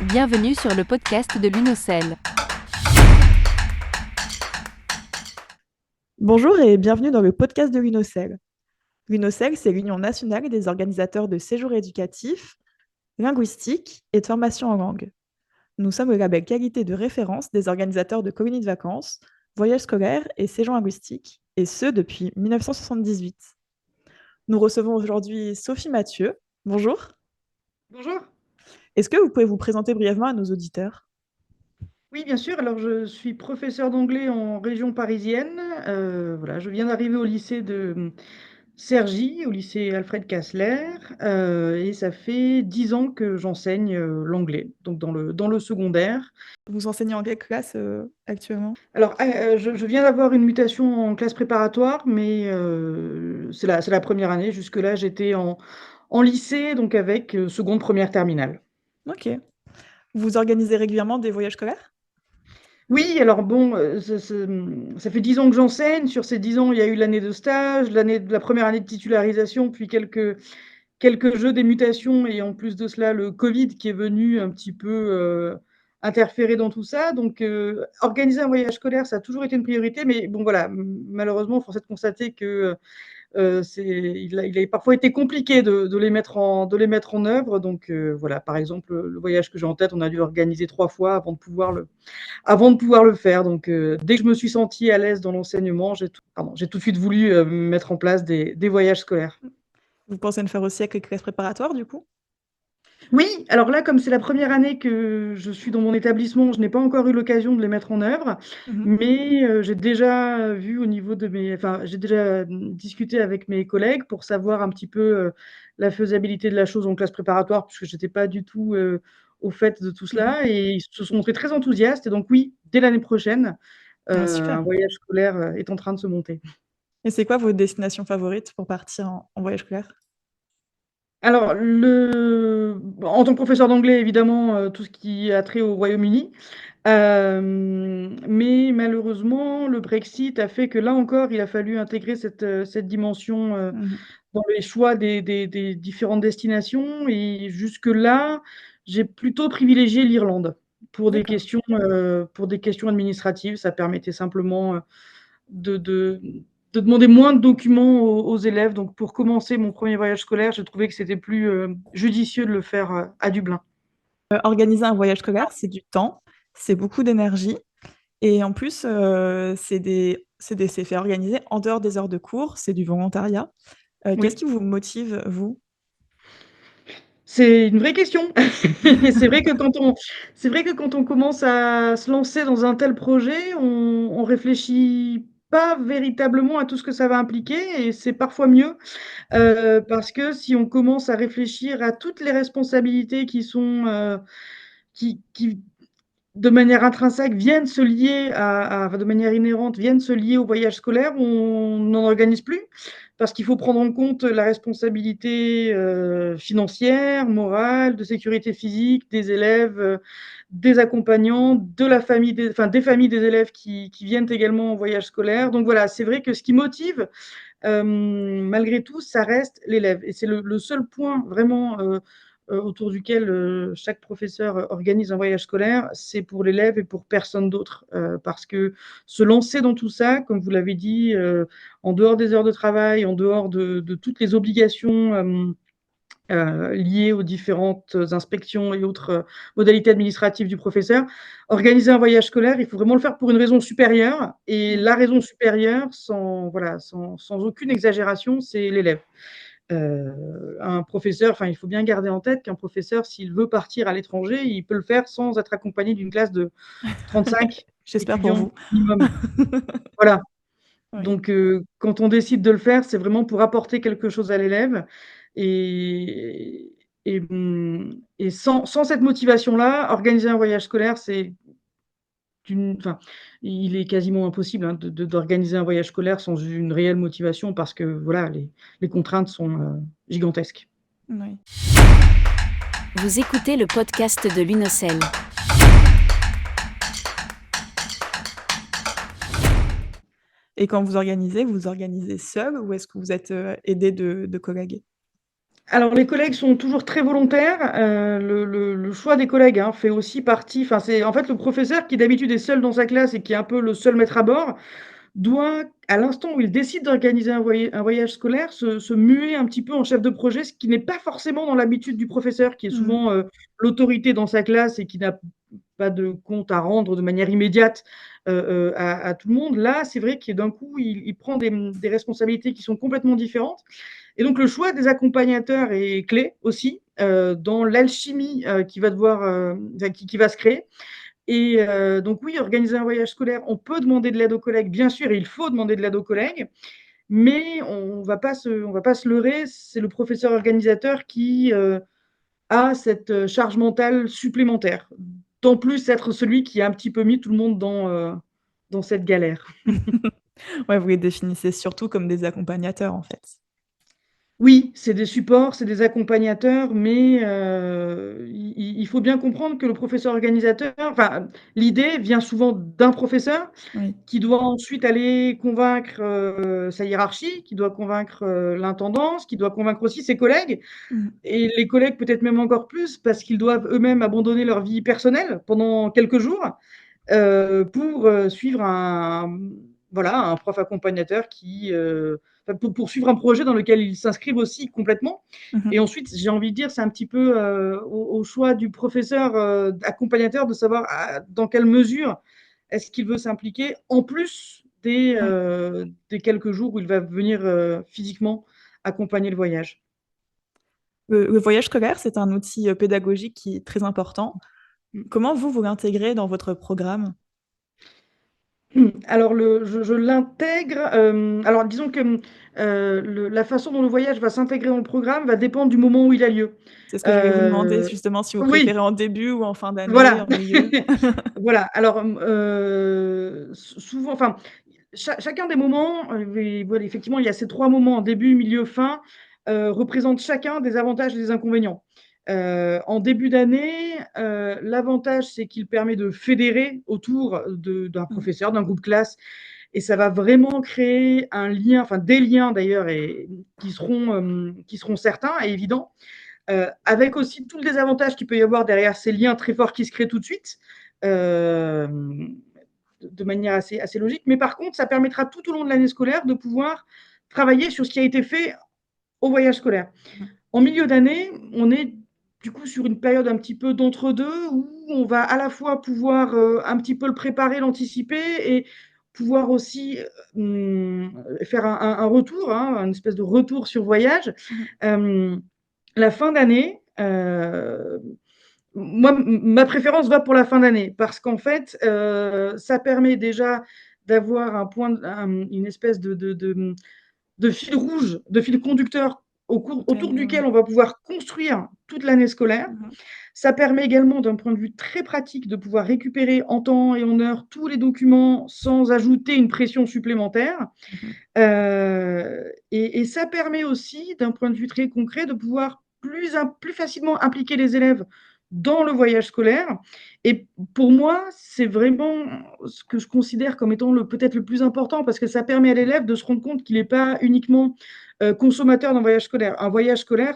Bienvenue sur le podcast de l'UNOCEL. Bonjour et bienvenue dans le podcast de l'UNOCEL. L'UNOCEL, c'est l'Union nationale des organisateurs de séjours éducatifs, linguistiques et de formation en langue. Nous sommes le label qualité de référence des organisateurs de colonies de vacances, voyages scolaires et séjours linguistiques, et ce depuis 1978. Nous recevons aujourd'hui Sophie Mathieu. Bonjour. Bonjour. Est-ce que vous pouvez vous présenter brièvement à nos auditeurs? Oui, bien sûr. Alors, je suis professeure d'anglais en région parisienne. Voilà, je viens d'arriver au lycée de Cergy, au lycée Alfred Kassler, et ça fait 10 ans que j'enseigne l'anglais, donc dans le secondaire. Vous enseignez en quelle classe actuellement? Alors, je viens d'avoir une mutation en classe préparatoire, mais c'est la première année. Jusque-là, j'étais en lycée, donc avec seconde, première, terminale. Ok. Vous organisez régulièrement des voyages scolaires? Oui, alors bon, ça fait 10 ans que j'enseigne. Sur ces 10 ans, il y a eu l'année de stage, la première année de titularisation, puis quelques jeux des mutations et en plus de cela, le covid qui est venu un petit peu, interférer dans tout ça. Donc, organiser un voyage scolaire, ça a toujours été une priorité, mais bon voilà, malheureusement, force est de constater que, il a parfois été compliqué de les mettre en œuvre. Donc, voilà, par exemple, le voyage que j'ai en tête, on a dû organiser 3 fois avant de pouvoir le faire. Donc, dès que je me suis sentie à l'aise dans l'enseignement, j'ai tout de suite voulu, mettre en place des voyages scolaires. Vous pensez le faire aussi avec les classes préparatoires, du coup? Oui, alors là, comme c'est la première année que je suis dans mon établissement, je n'ai pas encore eu l'occasion de les mettre en œuvre, Mhm. mais j'ai déjà vu au niveau de mes enfin, j'ai déjà, discuté avec mes collègues pour savoir un petit peu, la faisabilité de la chose en classe préparatoire, puisque j'étais pas du tout, au fait de tout Mhm. cela, et ils se sont montrés très enthousiastes. Et donc oui, dès l'année prochaine, Ah, super. un voyage scolaire, est en train de se monter. Et c'est quoi vos destinations favorites pour partir en voyage scolaire? Alors, en tant que professeur d'anglais, évidemment, tout ce qui a trait au Royaume-Uni. Mais malheureusement, le Brexit a fait que là encore, il a fallu intégrer cette dimension, Mhm. dans les choix des différentes destinations. Et jusque-là, j'ai plutôt privilégié l'Irlande D'accord. pour des questions administratives. Ça permettait simplement, de de de demander moins de documents aux élèves. Donc pour commencer mon premier voyage scolaire, j'ai trouvé que c'était plus, judicieux de le faire, à Dublin. Organiser un voyage scolaire, c'est du temps, c'est beaucoup d'énergie et en plus, c'est fait organiser en dehors des heures de cours, c'est du volontariat. Qu'est-ce Oui. qui vous motive, vous? C'est une vraie question. C'est vrai que quand on commence à se lancer dans un tel projet, on réfléchit pas véritablement à tout ce que ça va impliquer, et c'est parfois mieux, parce que si on commence à réfléchir à toutes les responsabilités qui de manière intrinsèque viennent se lier enfin, de manière inhérente, viennent se lier au voyage scolaire, on n'en organise plus. Parce qu'il faut prendre en compte la responsabilité, financière, morale, de sécurité physique des élèves, des accompagnants, de la famille des familles des élèves qui viennent également en voyage scolaire. Donc voilà, c'est vrai que ce qui motive, malgré tout, ça reste l'élève, et c'est le seul point vraiment, autour duquel, chaque professeur organise un voyage scolaire. C'est pour l'élève et pour personne d'autre, parce que se lancer dans tout ça, comme vous l'avez dit, en dehors des heures de travail, en dehors de toutes les obligations, liées aux différentes inspections et autres, modalités administratives du professeur. Organiser un voyage scolaire, il faut vraiment le faire pour une raison supérieure, et Mmh. la raison supérieure, sans aucune exagération, c'est l'élève. Un professeur, enfin, il faut bien garder en tête qu'un professeur, s'il veut partir à l'étranger, il peut le faire sans être accompagné d'une classe de 35 J'espère pour étudiants vous. minimum. Voilà. Oui. Donc, quand on décide de le faire, c'est vraiment pour apporter quelque chose à l'élève, et sans cette motivation-là, organiser un voyage scolaire, enfin, il est quasiment impossible, hein, d'organiser un voyage scolaire sans une réelle motivation, parce que voilà, les contraintes sont, gigantesques. Oui. Vous écoutez le podcast de l'UNOCEL. Et quand vous organisez seul ou est-ce que vous êtes, aidé de collègues? Alors les collègues sont toujours très volontaires, le choix des collègues, hein, fait aussi partie enfin, c'est en fait le professeur qui d'habitude est seul dans sa classe et qui est un peu le seul maître à bord, doit, à l'instant où il décide d'organiser un voyage scolaire, se muer un petit peu en chef de projet, ce qui n'est pas forcément dans l'habitude du professeur qui est Mmh. souvent, l'autorité dans sa classe et qui n'a pas de compte à rendre de manière immédiate, à tout le monde. Là, c'est vrai que d'un coup, il prend des responsabilités qui sont complètement différentes et donc le choix des accompagnateurs est clé aussi, dans l'alchimie, qui va devoir, enfin qui va se créer et donc oui, organiser un voyage scolaire, on peut demander de l'aide aux collègues, bien sûr, et il faut demander de l'aide aux collègues, mais on va pas se leurrer, c'est le professeur organisateur qui, a cette, charge mentale supplémentaire. D'en plus être celui qui a un petit peu mis tout le monde dans cette galère. Ouais, vous les définissez surtout comme des accompagnateurs, en fait? Oui, c'est des supports, c'est des accompagnateurs, mais il faut bien comprendre que le professeur organisateur enfin, l'idée vient souvent d'un professeur Oui. qui doit ensuite aller convaincre, sa hiérarchie, qui doit convaincre, l'intendance, qui doit convaincre aussi ses collègues Mmh. et les collègues peut-être même encore plus parce qu'ils doivent eux-mêmes abandonner leur vie personnelle pendant quelques jours, pour, suivre voilà, un prof accompagnateur qui, enfin pour suivre un projet dans lequel ils s'inscrivent aussi complètement Mmh et mh. ensuite, j'ai envie de dire, c'est un petit peu, au choix du professeur, accompagnateur de savoir dans quelle mesure est-ce qu'il veut s'impliquer en plus Ouais. des quelques jours où il va venir, physiquement accompagner le voyage. Le voyage scolaire, c'est un outil, pédagogique qui est très important. Mmh. Comment vous, vous l'intégrez dans votre programme? Alors je l'intègre, alors disons que, le la façon dont le voyage va s'intégrer dans le programme va dépendre du moment où il a lieu. C'est ce que j'allais vous demander, Heu, justement, si vous oui, préférez en début ou en fin d'année, voilà, en milieu? voilà. Alors, souvent enfin, chacun des moments, et voilà, effectivement, il y a ces 3 moments, début, milieu, fin, représentent chacun des avantages et des inconvénients. En début d'année, l'avantage, c'est qu'il permet de fédérer autour d'un Mmh. professeur, d'un groupe classe et ça va vraiment créer un lien, enfin des liens d'ailleurs et qui seront certains et évidents, avec aussi tout le désavantage qu'il peut y avoir derrière ces liens très forts qui se créent tout de suite, hem, de manière assez logique. Mais par contre, ça permettra tout au long de l'année scolaire de pouvoir travailler sur ce qui a été fait au voyage scolaire. Mmh. En milieu d'année, on est du coup sur une période un petit peu d'entre-deux où on va à la fois pouvoir, un petit peu le préparer, l'anticiper et pouvoir aussi, faire un retour, hein, un espèce de retour sur voyage. Mmh. Hem, la fin d'année, moi, ma préférence va pour la fin d'année parce qu'en fait, ça permet déjà d'avoir une espèce de fil rouge, de fil conducteur Toute autour l'année, duquel ouais. on va pouvoir construire toute l'année scolaire. Mmh mh. Ça permet également, d'un point de vue très pratique, de pouvoir récupérer en temps et en heure tous les documents sans ajouter une pression supplémentaire. Mmh mh. Et ça permet aussi, d'un point de vue très concret, de pouvoir plus facilement impliquer les élèves dans le voyage scolaire et pour moi, c'est vraiment ce que je considère comme étant peut-être le plus important parce que ça permet à l'élève de se rendre compte qu'il n'est pas uniquement, consommateur d'un voyage scolaire. Un voyage scolaire,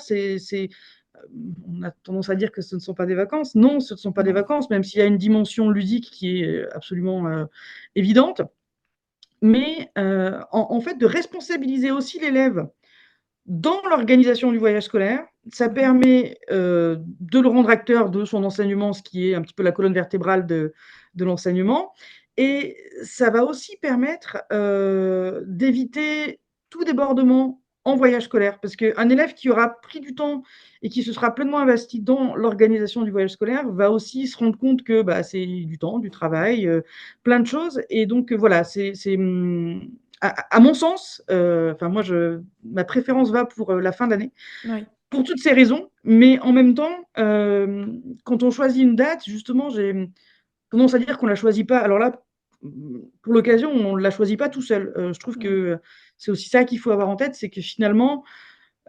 on a tendance à dire que ce ne sont pas des vacances. Non, ce ne sont pas des Non. vacances, même s'il y a une dimension ludique qui est, absolument, évidente. Mais, en fait, de responsabiliser aussi l'élève dans l'organisation du voyage scolaire, ça Mmh mh. permet, de le rendre acteur de son enseignement, ce qui est un petit peu la colonne vertébrale de l'enseignement et ça va aussi permettre, d'éviter tout débordement en voyage scolaire. Parce qu'un élève qui aura pris du temps et qui se sera pleinement investi dans l'organisation du voyage scolaire va aussi se rendre compte que, bah, c'est du temps, du travail, plein de choses et donc, voilà, à mon sens, enfin moi ma préférence va pour, la fin d'année, Oui. pour toutes ces raisons, mais en même temps, quand on choisit une date, justement, j'ai, tendance à dire qu'on la choisit pas alors là, pour l'occasion, on la choisit pas tout seul. Je trouve Mmh. que c'est aussi ça qu'il faut avoir en tête, c'est que finalement,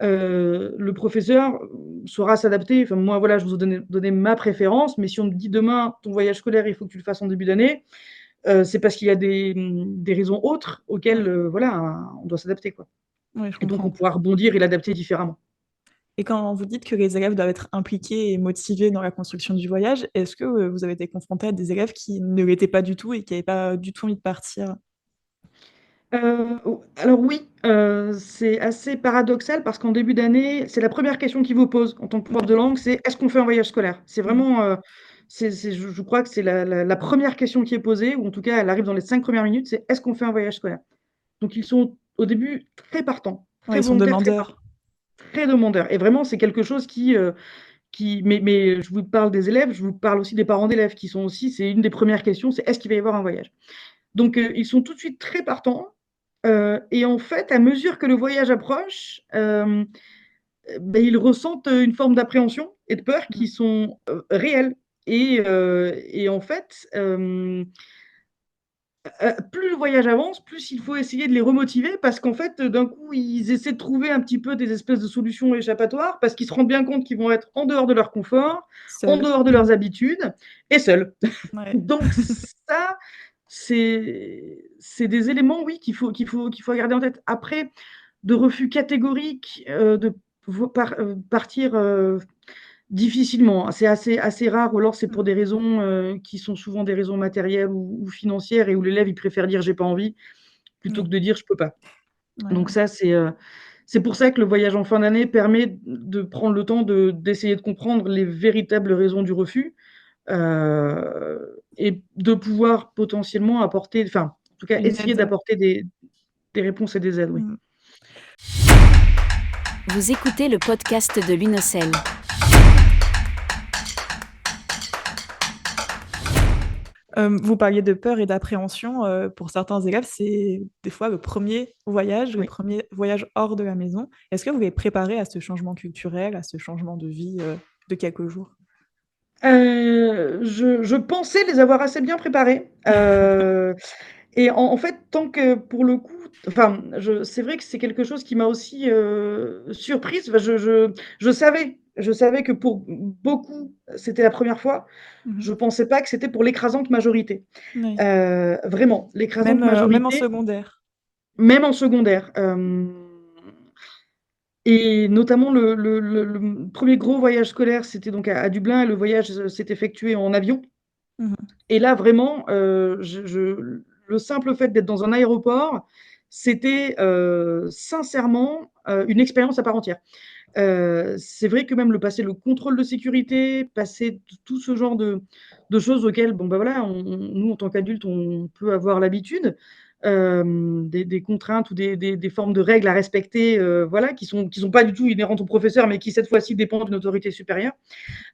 le professeur, saura s'adapter. Enfin moi, voilà, je vous ai donné ma préférence, mais si on me dit: «Demain, ton voyage scolaire, il faut que tu le fasses en début d'année», c'est parce qu'il y a des raisons autres auxquelles, Oui. voilà, on doit s'adapter, quoi Oui, je et donc on comprends. pourra rebondir et l'adapter différemment. Et quand vous dites que les élèves doivent être impliqués et motivés dans la construction du voyage, est-ce que vous avez été confronté à des élèves qui ne l'étaient pas du tout et qui n'avaient pas du tout envie de partir? Alors oui, c'est assez paradoxal parce qu'en début d'année, c'est la première question qu'ils vous posent en tant que prof de langue, c'est: «Est-ce qu'on fait un voyage scolaire?» C'est Mmh. vraiment, je crois que c'est la 1re question qui est posée, ou en tout cas elle arrive dans les 5 premières minutes, c'est: «Est-ce qu'on fait un voyage scolaire?» Donc ils sont au début très partants, Ouais, très ils sont volontaires, très partants, demandeurs. très demandeurs, et vraiment c'est quelque chose mais je vous parle des élèves, je vous parle aussi des parents d'élèves qui sont aussi, c'est une des premières questions, c'est: «Est-ce qu'il va y avoir un voyage?» Donc ils sont tout de suite très partants, et en fait, à mesure que le voyage approche, ils ressentent, une forme d'appréhension et de peur Mmh. qui sont, réelles, et en fait, plus le voyage avance, plus il faut essayer de les remotiver parce qu'en fait, d'un coup, ils essaient de trouver un petit peu des espèces de solutions échappatoires parce qu'ils se rendent bien compte qu'ils vont être en dehors de leur confort, en Seuls. dehors de leurs habitudes et seuls. Ouais. Donc ça, c'est des éléments, oui, qu'il faut garder en tête. Après, de refus catégoriques, de partir, difficilement, hein. C'est assez rare, ou alors c'est pour Mmh. des raisons, qui sont souvent des raisons matérielles ou financières, et où l'élève, il préfère dire: «J'ai pas envie», plutôt que Oui. de dire: «Je peux pas». Ouais, Donc ouais. ça, c'est pour ça que le voyage en fin d'année permet de prendre le temps d'essayer de comprendre les véritables raisons du refus, et de pouvoir potentiellement apporter, enfin, en tout cas, Une essayer aide. d'apporter des réponses et des aides, oui. Mmh. Vous écoutez le podcast de l'UNOCEL. Vous parliez de peur et d'appréhension, pour certains élèves, c'est des fois le premier voyage, le Oui. premier voyage hors de la maison. Est-ce que vous les préparez à ce changement culturel, à ce changement de vie, de quelques jours? Je pensais les avoir assez bien préparés, et en fait, tant que pour le coup, enfin, c'est vrai que c'est quelque chose qui m'a aussi, surprise. Enfin, je savais que pour beaucoup, c'était la première fois. Mmh mh. Je pensais pas que c'était pour l'écrasante majorité. Oui. Vraiment, l'écrasante Même en majorité, secondaire? même en secondaire, et notamment le 1er gros voyage scolaire, c'était donc à Dublin, et le voyage, s'est effectué en avion. Mmh mh. Et là vraiment, le simple fait d'être dans un aéroport, c'était, sincèrement, une expérience à part entière. C'est vrai que même passer le contrôle de sécurité, passer tout ce genre de choses auxquelles, bon, bah, voilà, nous, en tant qu'adultes, on peut avoir l'habitude, des contraintes ou des formes de règles à respecter, voilà, qui sont pas du tout inhérentes au professeur, mais qui, cette fois-ci, dépendent d'une autorité supérieure.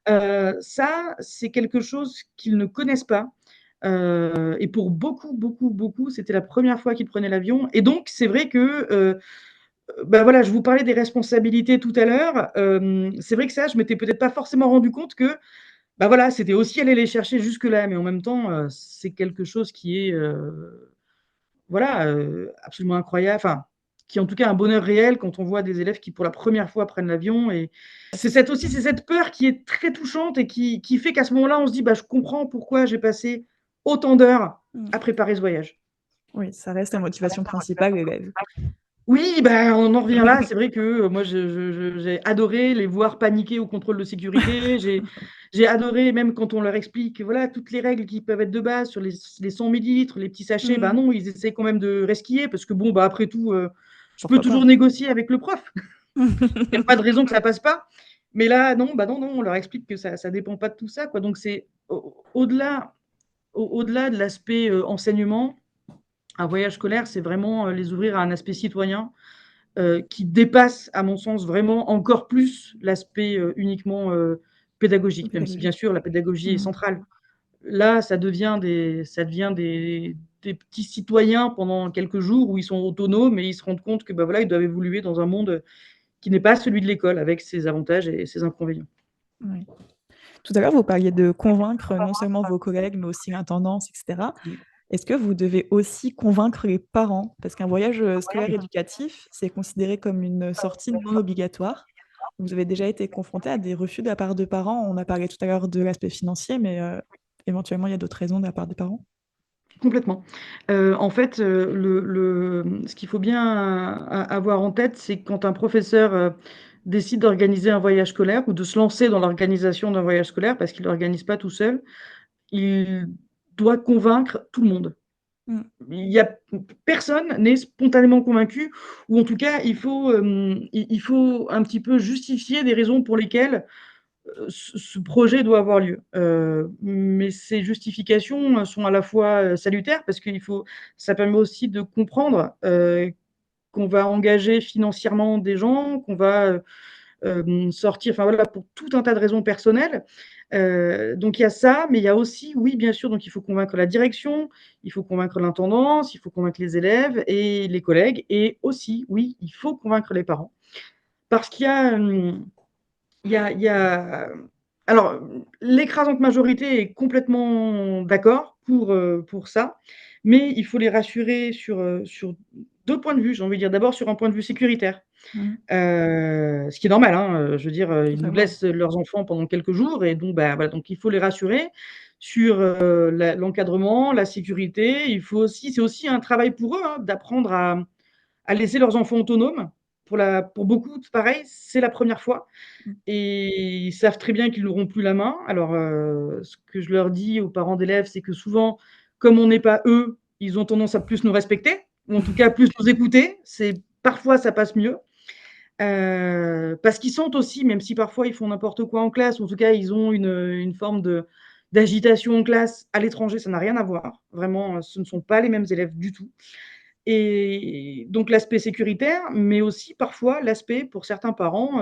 Ça, c'est quelque chose qu'ils ne connaissent pas, et pour beaucoup, beaucoup, beaucoup, c'était la première fois qu'ils prenaient l'avion, et donc c'est vrai que, bah, voilà, je vous parlais des responsabilités tout à l'heure, c'est vrai que ça, je m'étais peut-être pas forcément rendu compte que, bah, voilà, c'était aussi aller les chercher jusque-là, mais en même temps, c'est quelque chose qui est, voilà, absolument incroyable, enfin, qui est en tout cas un bonheur réel quand on voit des élèves qui, pour la première fois, prennent l'avion, et c'est cette peur qui est très touchante et qui fait qu'à ce moment-là, on se dit: «Bah, je comprends pourquoi j'ai passé autant d'heures Mmh. à préparer ce voyage». Oui, ça reste la motivation principale, l'élève. Oui, bah, on en revient là. C'est vrai que, moi, j'ai adoré les voir paniquer au contrôle de sécurité. J'ai adoré même quand on leur explique, voilà, toutes les règles qui peuvent être de base sur les 100 millilitres, les petits sachets. Bah, Mmh. non, ils essaient quand même de resquiller parce que bon, bah, après tout, tu peux Pourquoi toujours pas? négocier avec le prof. Il y a pas de raison que ça passe pas. Mais là, non, bah, non, non, on leur explique que ça dépend pas de tout ça, quoi. Donc c'est au-delà de l'aspect, enseignement, un voyage scolaire, c'est vraiment, les ouvrir à un aspect citoyen, qui dépasse, à mon sens, vraiment encore plus l'aspect, uniquement, pédagogique, même si bien Pédagogique. sûr la pédagogie est Mmh. centrale. Là, ça devient des petits citoyens pendant quelques jours où ils sont autonomes et ils se rendent compte que, bah, voilà, ils doivent évoluer dans un monde, qui n'est pas celui de l'école, avec ses avantages et ses inconvénients. Oui. Tout à l'heure, vous parliez de convaincre non seulement vos collègues, mais aussi l'intendance et cetera. Oui. Est-ce que vous devez aussi convaincre les parents? Parce qu'un voyage, scolaire éducatif, c'est considéré comme une sortie non obligatoire. Vous avez déjà été confronté à des refus de la part de parents? On a parlé tout à l'heure de l'aspect financier, mais éventuellement, il y a d'autres raisons de la part des parents? Complètement. En fait, ce qu'il faut bien avoir en tête, c'est que quand un professeur, décide d'organiser un voyage scolaire ou de se lancer dans l'organisation d'un voyage scolaire, parce qu'il l'organise pas tout seul, il doit convaincre tout le monde. Mmh. Il y a personne n'est spontanément convaincu, ou en tout cas, il faut un petit peu justifier des raisons pour lesquelles, ce projet doit avoir lieu. Mais ces justifications, sont à la fois, salutaires, parce qu'il faut ça permet aussi de comprendre, qu'on va engager financièrement des gens, qu'on va, sortir, enfin voilà, pour tout un tas de raisons personnelles. Donc il y a ça, mais il y a aussi, oui, bien sûr, donc il faut convaincre la direction, il faut convaincre l'intendance, il faut convaincre les élèves et les collègues, et aussi, oui, il faut convaincre les parents. Parce qu'il y a, il y a alors, l'écrasante majorité est complètement d'accord pour ça, mais il faut les rassurer sur 2 points de vue, j'ai envie de dire. D'abord sur un point de vue sécuritaire. Mmh. Ce qui est normal, hein, je veux dire, ils nous Totalement. laissent leurs enfants pendant quelques jours, et donc bah, voilà, donc il faut les rassurer sur, l'encadrement, la sécurité. C'est aussi un travail pour eux, hein, d'apprendre à laisser leurs enfants autonomes. Pour beaucoup, pareil, c'est la première fois, Mmh. et ils savent très bien qu'ils n'auront plus la main. Alors, ce que je leur dis aux parents d'élèves, c'est que souvent, comme on n'est pas eux, ils ont tendance à plus nous respecter, ou en tout cas plus nous écouter. Parfois ça passe mieux. Parce qu'ils sentent aussi, même si parfois ils font n'importe quoi en classe, ou en tout cas ils ont une forme d'agitation en classe. À l'étranger, ça n'a rien à voir. Vraiment, ce ne sont pas les mêmes élèves du tout, et donc l'aspect sécuritaire, mais aussi parfois l'aspect, pour certains parents,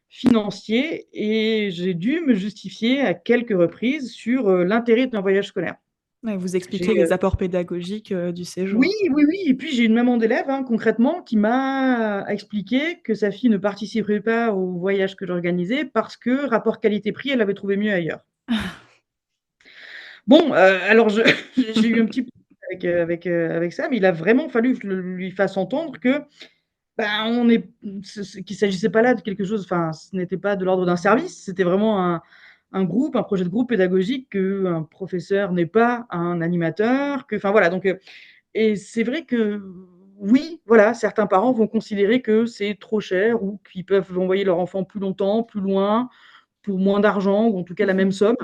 financier, et j'ai dû me justifier à quelques reprises sur, l'intérêt d'un voyage scolaire. Ouais, vous J'ai, expliquer les apports pédagogiques, du oui, séjour. oui, oui, et puis j'ai une maman d'élève, hein, concrètement, qui m'a expliqué que sa fille ne participerait pas au voyage que j'organisais parce que, rapport qualité-prix, elle avait trouvé mieux ailleurs. Bon, alors j'ai eu un petit problème avec ça, mais il a vraiment fallu que je le lui fasse entendre que, ben, on est qu'il s'agissait pas là de quelque chose, enfin, ce n'était pas de l'ordre d'un service, c'était vraiment un groupe, un projet de groupe pédagogique, qu'un professeur n'est pas un animateur, enfin voilà, donc et c'est vrai que, oui, voilà, certains parents vont considérer que c'est trop cher, ou qu'ils peuvent envoyer leur enfant plus longtemps, plus loin, pour moins d'argent, ou en tout cas la Mmh. même somme.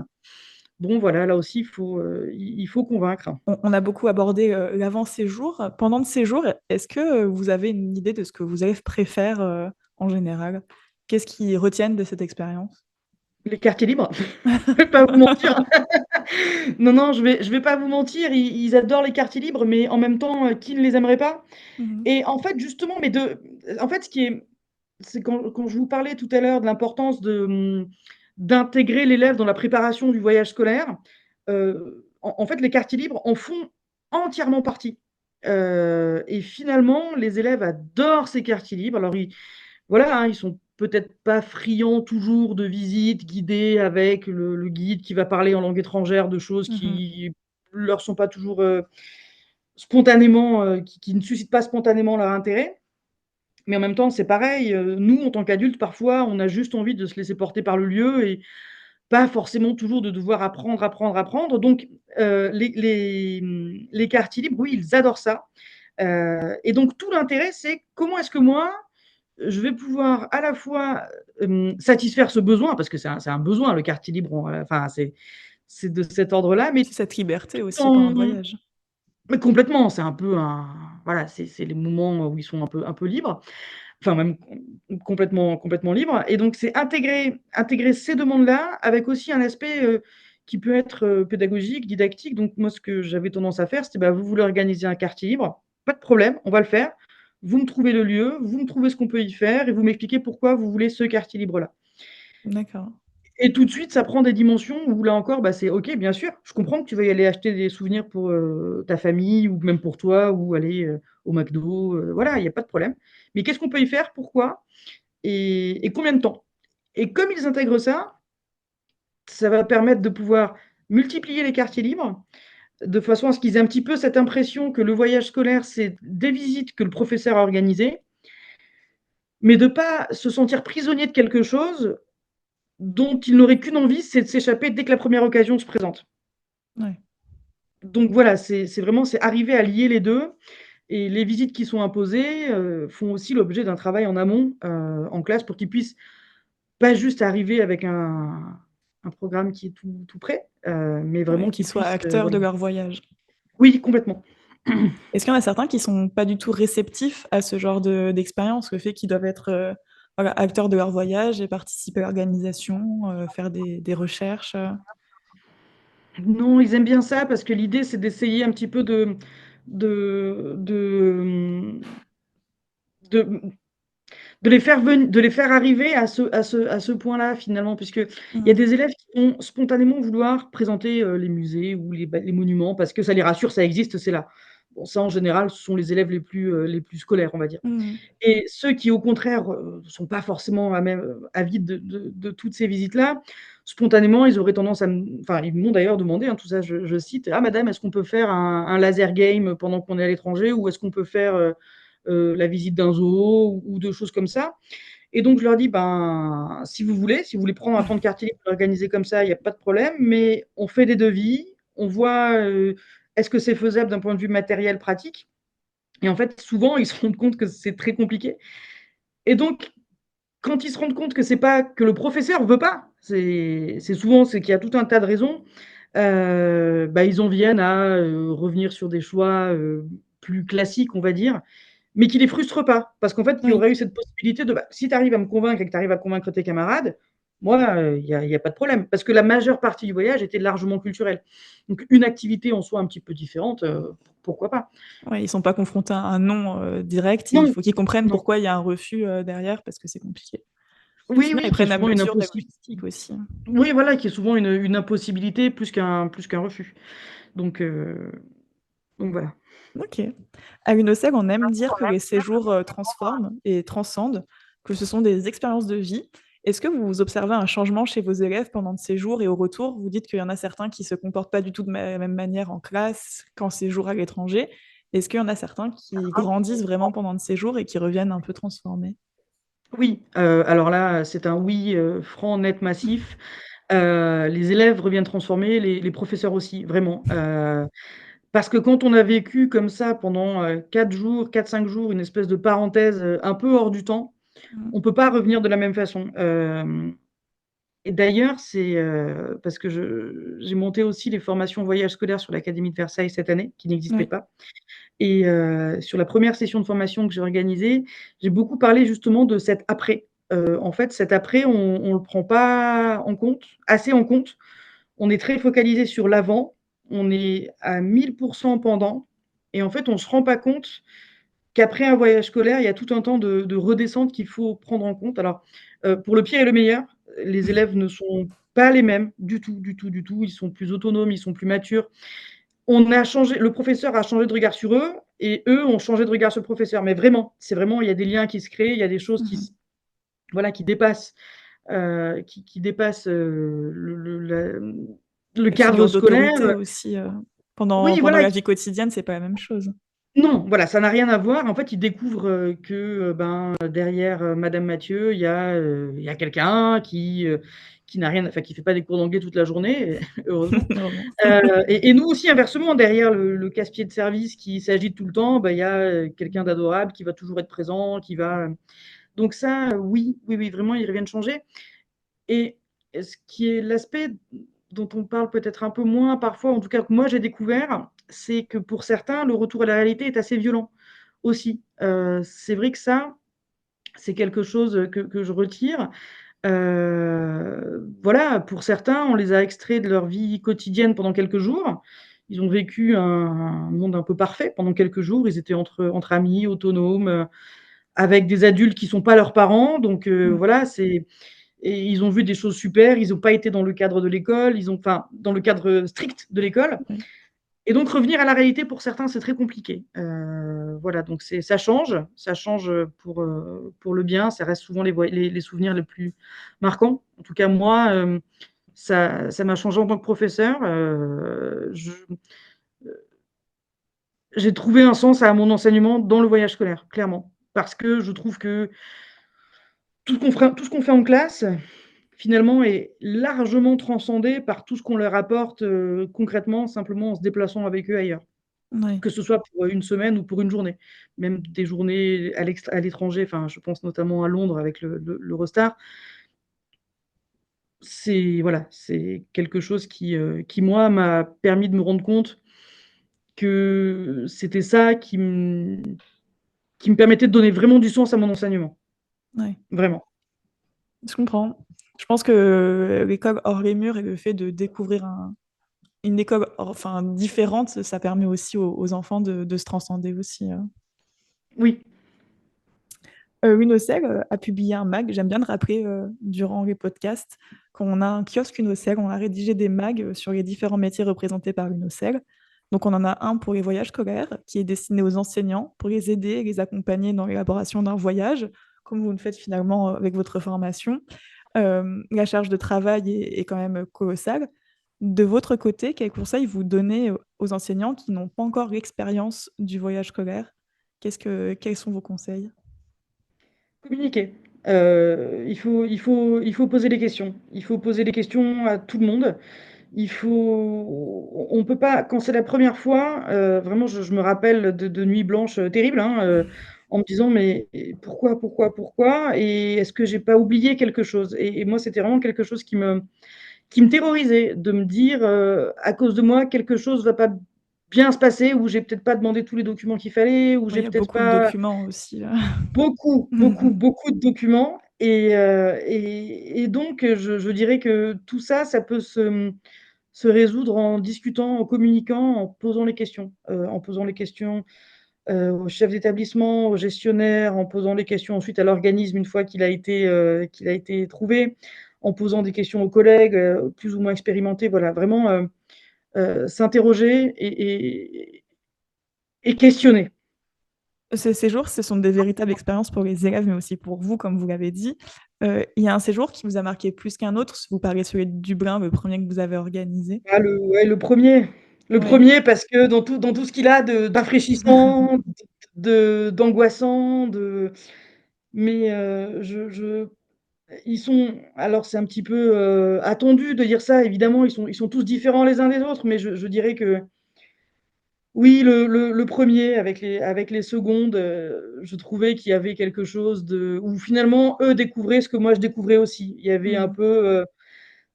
Bon voilà, là aussi il faut convaincre. On a beaucoup abordé, l'avant-séjour. Pendant le séjour, est-ce que, vous avez une idée de ce que vos élèves préfèrent, en général? Qu'est-ce qu'ils retiennent de cette expérience? Les quartiers libres, je vais pas vous mentir. Non, non, je vais pas vous mentir, ils adorent les quartiers libres, mais en même temps, qui ne les aimerait pas? Mmh mh. Et en fait, justement, en fait, c'est quand je vous parlais tout à l'heure de l'importance d'intégrer l'élève dans la préparation du voyage scolaire, en fait, les quartiers libres en font entièrement partie. Et finalement, les élèves adorent ces quartiers libres. Alors voilà, hein, ils sont peut-être pas friands toujours de visites guidées avec le guide qui va parler en langue étrangère de choses Mmh. qui leur sont pas toujours, spontanément, qui ne suscitent pas spontanément leur intérêt. Mais en même temps, c'est pareil, nous, en tant qu'adultes, parfois, on a juste envie de se laisser porter par le lieu, et pas forcément toujours de devoir apprendre, apprendre, apprendre. Donc, les quartiers libres, oui, ils adorent ça. Et donc tout l'intérêt, c'est comment est-ce que moi, je vais pouvoir à la fois, satisfaire ce besoin, parce que c'est un besoin, le quartier libre, enfin, c'est de cet ordre-là, mais C'est cette liberté tout aussi pendant en le voyage. mais complètement, c'est un peu un voilà, c'est les moments où ils sont un peu libres, enfin même complètement libres, et donc c'est intégrer ces demandes-là avec aussi un aspect, qui peut être, pédagogique, didactique. Donc moi, ce que j'avais tendance à faire, c'était: «Bah, vous voulez organiser un quartier libre? Pas de problème, on va le faire. Vous me trouvez le lieu, vous me trouvez ce qu'on peut y faire, et vous m'expliquez pourquoi vous voulez ce quartier libre-là». D'accord. Et tout de suite, ça prend des dimensions où là encore, bah, c'est OK, bien sûr, je comprends que tu veuilles aller acheter des souvenirs pour, ta famille, ou même pour toi, ou aller, au McDo, voilà, il y a pas de problème. Mais qu'est-ce qu'on peut y faire? Pourquoi? Et combien de temps? Et comme ils intègrent ça, ça va permettre de pouvoir multiplier les quartiers libres, de façon à ce qu'ils aient un petit peu cette impression que le voyage scolaire, c'est des visites que le professeur a organisées, mais de pas se sentir prisonnier de quelque chose dont ils n'auraient qu'une envie, c'est de s'échapper dès que la première occasion se présente. Ouais. Donc voilà, c'est vraiment, c'est arriver à lier les 2, Et les visites qui sont imposées, font aussi l'objet d'un travail en amont, en classe pour qu'ils puissent pas juste arriver avec un programme qui est tout prêt, mais Ouais, vraiment qu'ils qu'ils soient puissent, acteurs de voilà. leur voyage. Oui, complètement. Est-ce qu'il y en a certains qui sont pas du tout réceptifs à ce genre d'expérience, le fait qu'ils doivent être voilà, acteurs de leur voyage et participer à l'organisation, faire des recherches Non, ils aiment bien ça parce que l'idée, c'est d'essayer un petit peu de, mmh, de de les faire arriver à ce point-là finalement, puisqu'il y a Mmh. des élèves qui vont spontanément vouloir présenter, les musées ou les monuments parce que ça les rassure, ça existe, c'est là. Bon, ça en général, ce sont les élèves les plus scolaires, on va dire. Mmh. Et ceux qui au contraire, sont pas forcément à même, avides de toutes ces visites-là, spontanément, ils auraient tendance à enfin, ils m'ont d'ailleurs demandé, hein, tout ça je cite: «Ah madame, est-ce qu'on peut faire un laser game pendant qu'on est à l'étranger? Ou est-ce qu'on peut faire, la visite d'un zoo?» ou de choses comme ça. Et donc je leur dis: «Ben, si vous voulez prendre un temps de quartier libre et l'organiser comme ça, il y a pas de problème, mais on fait des devis, on voit, est-ce que c'est faisable d'un point de vue matériel, pratique?» Et en fait, souvent, ils se rendent compte que c'est très compliqué. Et donc, quand ils se rendent compte que c'est pas que le professeur veut pas, c'est qu'il y a tout un tas de raisons, bah, ils en viennent à, revenir sur des choix, plus classiques, on va dire, mais qui les frustrent pas. Parce qu'en fait, il y Oui. aurait eu cette possibilité de, bah, si tu arrives à me convaincre et que tu arrives à convaincre tes camarades, moi, il y a pas de problème. Parce que la majeure partie du voyage était largement culturelle. Donc une activité en soi un petit peu différente, pourquoi pas? Ouais, ils sont pas confrontés à un non, direct, il Non, faut qu'ils comprennent non. pourquoi il y a un refus, derrière parce que c'est compliqué. Puis Oui, sinon, ils oui, qui est prennent la souvent une mesure de la impossi logistique aussi. oui, voilà, qui est souvent une impossibilité plus qu'un refus. Donc heu, donc voilà. OK. À l'UNOCERN, on aime dire que les séjours, transforment et transcendent, que ce sont des expériences de vie. Est-ce que vous observez un changement chez vos élèves pendant de séjours et au retour? Vous dites qu'il y en a certains qui se comportent pas du tout de la même manière en classe qu'en séjour à l'étranger. Est-ce qu'il y en a certains qui grandissent vraiment pendant de séjours et qui reviennent un peu transformés? Oui, alors là, c'est un oui, franc, net, massif. Les élèves reviennent transformés, les professeurs aussi, vraiment. Parce que quand on a vécu comme ça pendant, 4 jours, 4-5 jours, une espèce de parenthèse, un peu hors du temps, Mmh. on peut pas revenir de la même façon. Et d'ailleurs, c'est, parce que j'ai monté aussi les formations voyage scolaire sur l'Académie de Versailles cette année, qui n'existait Oui. pas. Et sur la première session de formation que j'ai organisée, j'ai beaucoup parlé justement de cet après. En fait, cet après, on le prend pas en compte, assez en compte. On est très focalisé sur l'avant, on est à 1000 pendant, et en fait, on se rend pas compte qu'après un voyage scolaire, il y a tout un temps de redescente qu'il faut prendre en compte. Alors, pour le pire et le meilleur, les élèves ne sont pas les mêmes du tout, du tout, du tout. Ils sont plus autonomes, ils sont plus matures. On a changé Le professeur a changé de regard sur eux et eux ont changé de regard sur le professeur. Mais vraiment, c'est vraiment, il y a des liens qui se créent, il y a des choses qui Mmh. s voilà, qui dépassent, le Et ce cadre niveau scolaire. d'autorité aussi, pendant Oui, pendant voilà. la vie quotidienne, c'est pas la même chose. Non, voilà, ça n'a rien à voir. En fait, ils découvrent, que, ben, derrière, madame Mathieu, il y a quelqu'un qui n'a rien, enfin, qui fait pas des cours d'anglais toute la journée, heureusement. Vraiment. Et nous aussi, inversement, derrière le casse-pied de service qui s'agite tout le temps, bah, il y a, quelqu'un d'adorable qui va toujours être présent, qui va, donc ça, oui, oui, oui, vraiment, ils reviennent changer. Et ce qui est l'aspect dont on parle peut-être un peu moins parfois, en tout cas que moi j'ai découvert, c'est que pour certains, le retour à la réalité est assez violent aussi. C'est vrai que ça, c'est quelque chose, que je retire. Voilà, pour certains, on les a extraits de leur vie quotidienne pendant quelques jours. Ils ont vécu un monde un peu parfait pendant quelques jours. Ils étaient entre amis, autonomes, avec des adultes qui sont pas leurs parents. Donc Mmh. voilà, et ils ont vu des choses super, ils ont pas été dans le cadre de l'école, ils ont, enfin, dans le cadre strict de l'école. Oui. Et donc revenir à la réalité pour certains, c'est très compliqué. Voilà, donc ça change, pour le bien. Ça reste souvent les souvenirs les plus marquants. En tout cas moi, ça m'a changé en tant que professeur. J'ai trouvé un sens à mon enseignement dans le voyage scolaire, clairement. Parce que je trouve que tout ce qu'on fait en classe, finalement, est largement transcendé par tout ce qu'on leur apporte, concrètement, simplement en se déplaçant avec eux ailleurs. Ouais. que ce soit pour, 1 semaine ou pour une journée. Même des journées à l'étranger, enfin, je pense notamment à Londres avec l'Eurostar. C'est voilà, c'est quelque chose qui moi, m'a permis de me rendre compte que c'était ça qui me permettait de donner vraiment du sens à mon enseignement, Ouais. vraiment. Je comprends. Je pense que l'école hors les murs et le fait de découvrir une école enfin différente, ça permet aussi aux enfants de se transcender aussi. Oui, Unocell a publié un mag. J'aime bien le rappeler durant les podcasts qu'on a un kiosque Unocell. On a rédigé des mags sur les différents métiers représentés par Unocell. Donc, on en a un pour les voyages scolaires qui est destiné aux enseignants pour les aider et les accompagner dans l'élaboration d'un voyage, comme vous le faites finalement avec votre formation. La charge de travail est quand même colossale. De votre côté, quels conseils vous donnez aux enseignants qui n'ont pas encore l'expérience du voyage scolaire? Quels sont vos conseils? communiquer. Il faut poser des questions. Il faut poser des questions à tout le monde. On peut pas quand c'est la première fois, vraiment je me rappelle de nuits blanches, terribles, hein, en me disant: «Mais pourquoi, pourquoi, pourquoi? Et est-ce que j'ai pas oublié quelque chose?» Et moi, c'était vraiment quelque chose qui me terrorisait de me dire, «À cause de moi, quelque chose va pas bien se passer ou j'ai peut-être pas demandé tous les documents qu'il fallait ou Ouais, il j'ai y a peut-être beaucoup de pas». documents aussi. Beaucoup, beaucoup, beaucoup de documents et donc je dirais que tout ça, ça peut se résoudre en discutant, en communiquant, en posant les questions. En posant les questions, au chef d'établissement, au gestionnaire, en posant les questions ensuite à l'organisme une fois qu'il a été trouvé, en posant des questions aux collègues, plus ou moins expérimentés. Voilà, vraiment, s'interroger et questionner. Ces séjours, ce sont des véritables expériences pour les élèves, mais aussi pour vous, comme vous l'avez dit. Il y a un séjour qui vous a marqué plus qu'un autre? Si vous parlez celui de Dublin, le premier que vous avez organisé? Ah le 1er. Le Oui. 1er parce que dans tout ce qu'il a de d'infraîchissant, d'angoissant, mais ils sont alors c'est un petit peu, attendu de dire ça évidemment, ils sont tous différents les uns des autres, mais je dirais que oui, le 1er avec les secondes, je trouvais qu'il y avait quelque chose de où finalement eux découvraient ce que moi je découvrais aussi. Il y avait un Mmh. peu,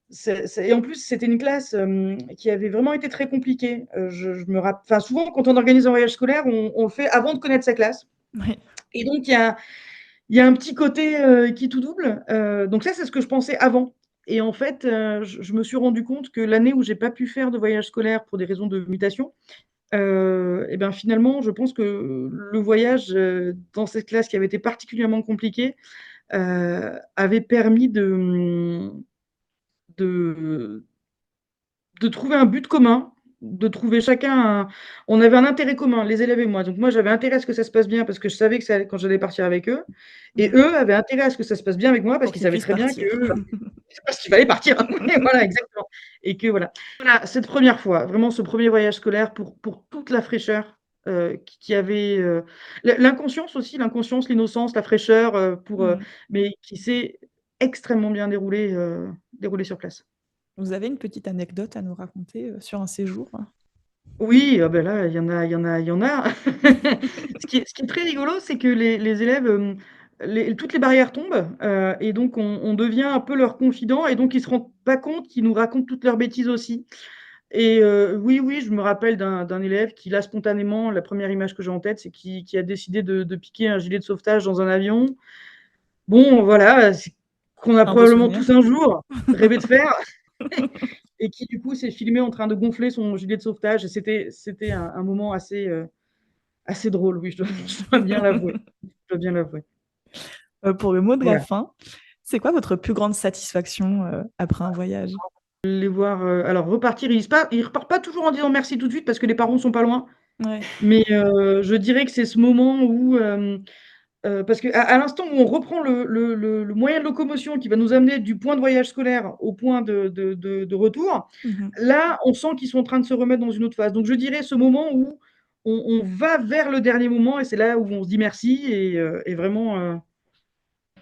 c'est et en plus, c'était une classe, qui avait vraiment été très compliquée. Je me rapp enfin, souvent, quand on organise un voyage scolaire, on le fait avant de connaître sa classe Oui. et donc il y a un petit côté, qui tout double. Donc ça, c'est ce que je pensais avant et en fait, je me suis rendu compte que l'année où j'ai pas pu faire de voyage scolaire pour des raisons de mutation, et ben, finalement, je pense que le voyage, dans cette classe qui avait été particulièrement compliquée, avait permis de de trouver un but commun, de trouver chacun on avait un intérêt commun, les élèves et moi. Donc moi, j'avais intérêt à ce que ça se passe bien parce que je savais que ça allait quand j'allais partir avec eux et Mmh. eux avaient intérêt à ce que ça se passe bien avec moi parce Pour qu'ils qu'ils savaient puissent très bien partir. que parce qu'il fallait partir. Et voilà, exactement et que voilà. Voilà, cette première fois, vraiment ce premier voyage scolaire pour toute la fraîcheur, qui avait, l'inconscience aussi, l'inconscience, l'innocence, la fraîcheur, Mmh. mais qui s'est extrêmement bien déroulé sur place. Vous avez une petite anecdote à nous raconter, sur un séjour? Oui, ah ben là, il y en a il y en a il y en a. Ce qui est très rigolo, c'est que les élèves, toutes les barrières tombent, et donc on devient un peu leur confident et donc ils se rendent pas compte qu'ils nous racontent toutes leurs bêtises aussi et oui, oui, je me rappelle d'un élève qui là, spontanément, la première image que j'ai en tête, c'est qui a décidé de piquer un gilet de sauvetage dans un avion. Bon, voilà, c'est qu'on a Un beau probablement souvenir. tous un jour rêvé de faire. Et qui du coup s'est filmé en train de gonfler son gilet de sauvetage et c'était un moment assez drôle, oui, je dois bien l'avouer. Je dois bien l'avouer. Pour le mot de la Voilà. fin, c'est quoi votre plus grande satisfaction, après un voyage? Les voir, alors repartir, ils repartent pas toujours en disant merci tout de suite parce que les parents sont pas loin, Ouais. mais je dirais que c'est ce moment où, parce qu'à l'instant où on reprend le moyen de locomotion qui va nous amener du point de voyage scolaire au point de retour, Mmh mh. là, on sent qu'ils sont en train de se remettre dans une autre phase. Donc je dirais ce moment où on va vers le dernier moment et c'est là où on se dit merci et vraiment,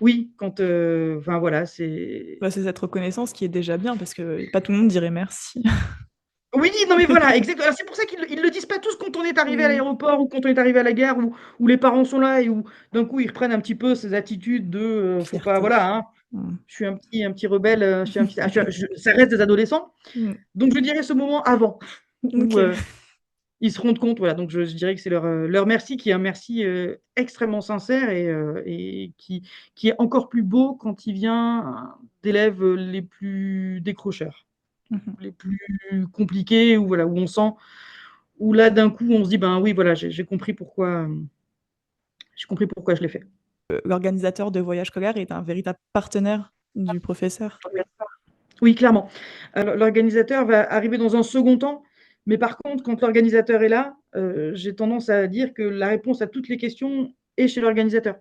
oui, quand, enfin voilà, c'est Bah, c'est cette reconnaissance qui est déjà bien parce que pas tout le monde dirait merci. Oui, non, mais voilà, exactement. Alors c'est pour ça qu'ils le disent pas tous quand on est arrivé à Mmh. l'aéroport ou quand on est arrivé à la gare où les parents sont là et où d'un coup ils reprennent un petit peu ces attitudes de, faut pas Fierté. voilà, hein, Mmh. je suis un petit rebelle, je suis un petit ça reste des adolescents. Mmh. Donc je dirais ce moment avant où, OK. ils se rendent compte, voilà, donc je dirais que c'est leur merci qui est un merci, extrêmement sincère et qui est encore plus beau quand il vient d'élèves, les plus décrocheurs, Mmh mh. les plus compliqués, où voilà, où on sent où là, d'un coup, on se dit: «Ben oui, voilà, j'ai compris pourquoi je l'ai fait». L'organisateur de voyage scolaire est un véritable partenaire du professeur. Oui, clairement. L'organisateur va arriver dans un second temps, mais par contre, quand l'organisateur est là, j'ai tendance à dire que la réponse à toutes les questions est chez l'organisateur.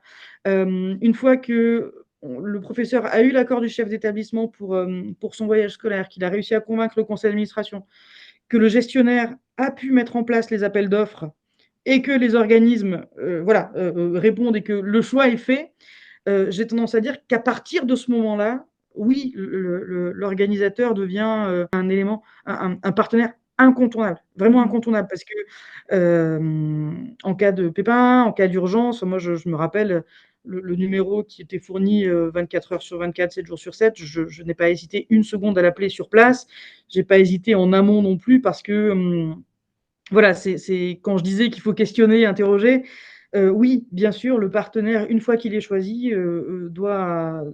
Une fois que le professeur a eu l'accord du chef d'établissement pour son voyage scolaire, qu'il a réussi à convaincre le conseil d'administration, que le gestionnaire a pu mettre en place les appels d'offres et que les organismes, voilà, répondent et que le choix est fait, j'ai tendance à dire qu'à partir de ce moment-là, oui, l'organisateur devient, un élément, un partenaire incontournable, vraiment Mmh. incontournable parce que, en cas de pépin, en cas d'urgence, moi je me rappelle, le numéro qui était fourni, 24 heures sur 24, 7 jours sur 7, je n'ai pas hésité une seconde à l'appeler sur place. J'ai pas hésité en amont non plus parce que, voilà, c'est quand je disais qu'il faut questionner, interroger, oui, bien sûr, le partenaire, une fois qu'il est choisi, doit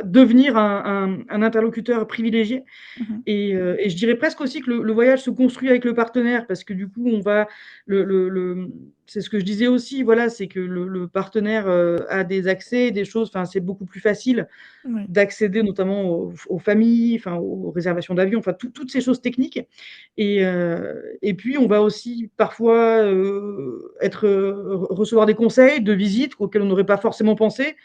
devenir un interlocuteur privilégié Mmh mh. et je dirais presque aussi que le voyage se construit avec le partenaire parce que du coup, on va le c'est ce que je disais aussi, voilà, c'est que le partenaire, a des accès, des choses, enfin, c'est beaucoup plus facile Oui. d'accéder notamment aux familles, enfin aux réservations d'avions, enfin toutes ces choses techniques et puis on va aussi parfois, recevoir des conseils de visites auxquels on n'aurait pas forcément pensé.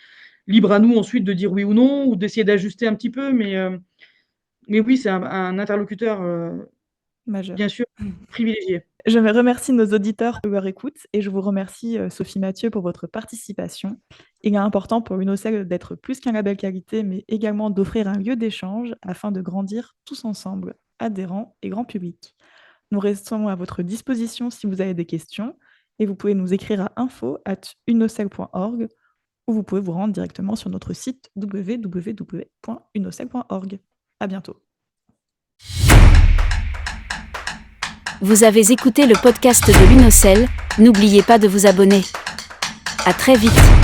Libre à nous ensuite de dire oui ou non ou d'essayer d'ajuster un petit peu mais oui, c'est un interlocuteur, bien Majeur. sûr privilégié. Je me remercie nos auditeurs pour leur écoute et je vous remercie, Sophie Mathieu, pour votre participation. Il est important pour l'UNOCEL d'être plus qu'un label qualité, mais également d'offrir un lieu d'échange afin de grandir tous ensemble, adhérents et grand public. Nous restons à votre disposition si vous avez des questions et vous pouvez nous écrire à info@unocel.org ou vous pouvez vous rendre directement sur notre site www.unocel.org. À bientôt. Vous avez écouté le podcast de l'UNOCEL, n'oubliez pas de vous abonner. À très vite.